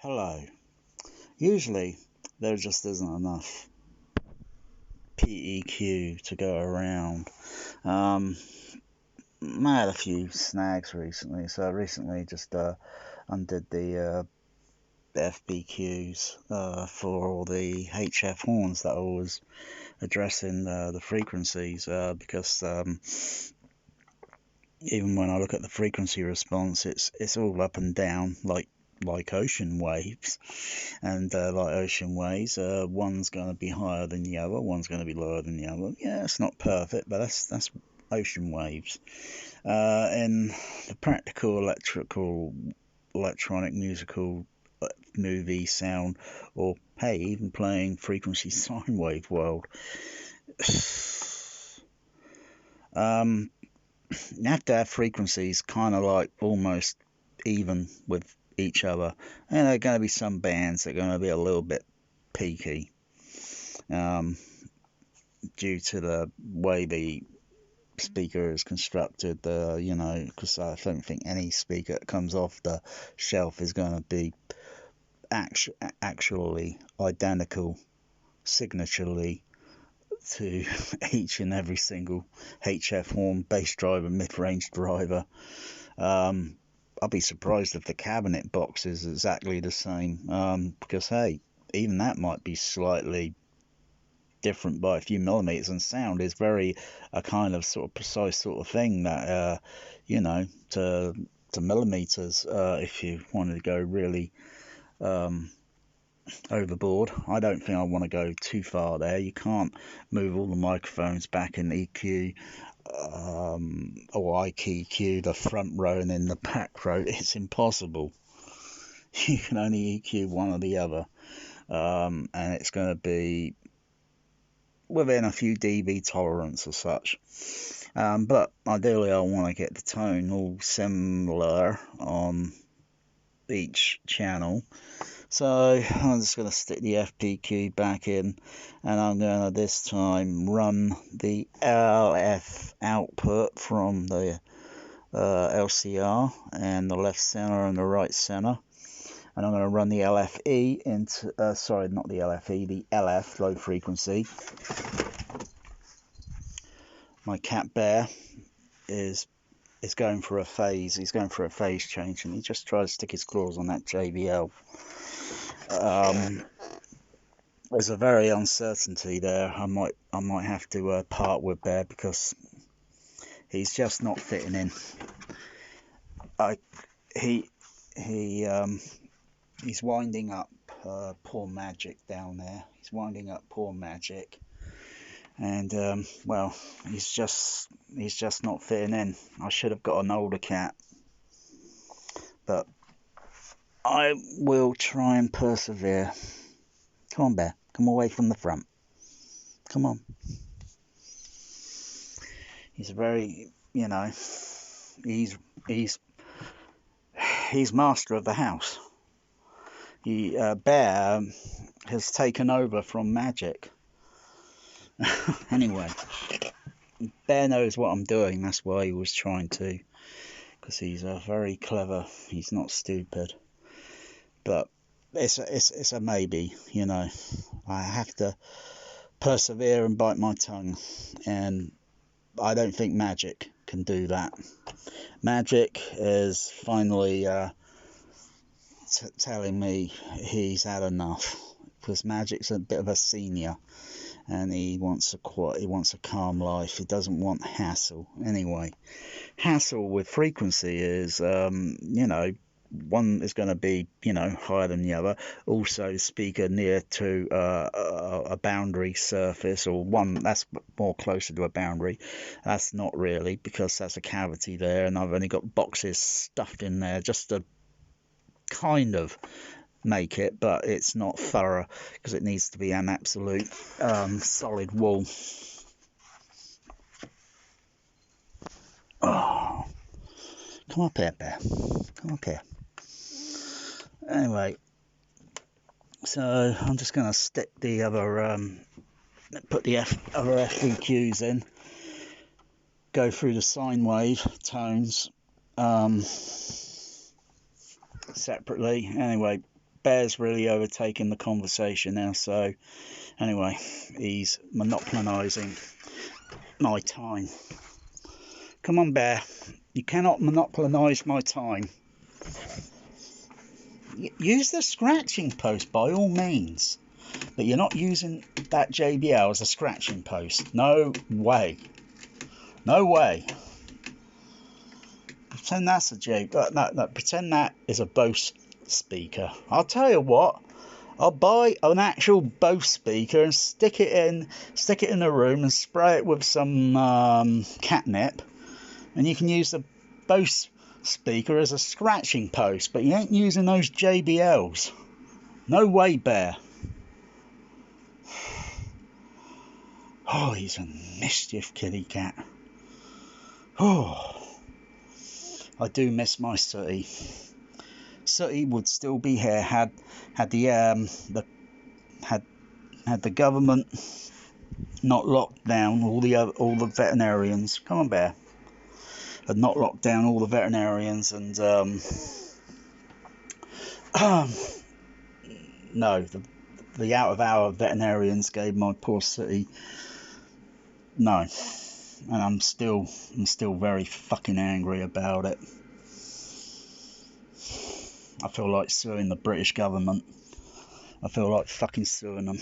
Hello. Usually there just isn't enough PEQ to go around. Um, I had a few snags recently, so I recently just undid the FBQs for all the HF horns that I was addressing the frequencies because even when I look at the frequency response, it's all up and down like ocean waves, and like ocean waves, one's going to be higher than the other, one's going to be lower than the other. Yeah, it's not perfect, but that's ocean waves. In the practical electrical, electronic, musical, movie, sound, or hey, even playing frequency sine wave world, um, you have to have frequencies kind of like almost even with each other, and there are going to be some bands that are going to be a little bit peaky, um, due to the way the speaker is constructed. Because I don't think any speaker that comes off the shelf is going to be actually identical signaturely to each and every single HF horn, bass driver, mid-range driver. I'll be surprised if the cabinet box is exactly the same, because hey, even that might be slightly different by a few millimeters, and sound is very a kind of sort of precise sort of thing that to millimeters, if you wanted to go really um, overboard. I don't think I want to go too far there. You can't move all the microphones back in EQ, or IQ, the front row and then the back row. It's impossible. You can only EQ one or the other, and it's going to be within a few dB tolerance or such. But ideally, I want to get the tone all similar on each channel. So I'm just going to stick the FPQ back in, and I'm going to this time run the LF output from the LCR and the left center and the right center. And I'm going to run the LFE into, sorry, not the LFE, the LF, low frequency. My cat bear is going for a phase. He's going for a phase change, and he just tries to stick his claws on that JBL. There's a very uncertainty there. I might have to part with Bear because he's just not fitting in. He's winding up poor Magic down there. He's winding up poor Magic, and well, he's just not fitting in. I should have got an older cat, but I will try and persevere. Come on, Bear. Come away from the front. Come on. He's very, he's master of the house. Bear has taken over from Magic. Anyway, Bear knows what I'm doing. That's why he was trying to, because he's very clever. He's not stupid. But it's a maybe. I have to persevere and bite my tongue, and I don't think Magic can do that. Magic is finally telling me he's had enough, because Magic's a bit of a senior, and he wants a calm life. He doesn't want hassle. Anyway, hassle with frequency is one is going to be higher than the other. Also, speaker near to a boundary surface, or one that's more closer to a boundary. That's not really, because that's a cavity there, and I've only got boxes stuffed in there just to kind of make it, but it's not thorough because it needs to be an absolute solid wall. Oh, come up here, Bear. Come up here. Anyway, so I'm just going to stick the other, put the other FBQs in, go through the sine wave tones separately. Anyway, Bear's really overtaken the conversation now. So anyway, he's monopolising my time. Come on, Bear. You cannot monopolise my time. Use the scratching post by all means. But you're not using that JBL as a scratching post. No way. No way. Pretend that's a no, pretend that is a Bose speaker. I'll tell you what. I'll buy an actual Bose speaker and stick it in a room and spray it with some catnip, and you can use the Bose speaker as a scratching post. But you ain't using those JBLs. No way, Bear. Oh, he's a mischief kitty cat. Oh, I do miss my Sooty. Sooty would still be here had the government not locked down all the veterinarians. Come on, Bear. Had not locked down all the veterinarians and no, the out of hour veterinarians gave my poor Sooty no, and I'm still very fucking angry about it. I feel like suing the British government. I feel like fucking suing them.